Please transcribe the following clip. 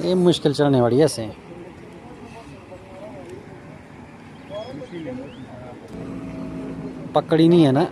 ये मुश्किल चढ़ने वाली है ऐसे। पकड़ी नहीं है ना।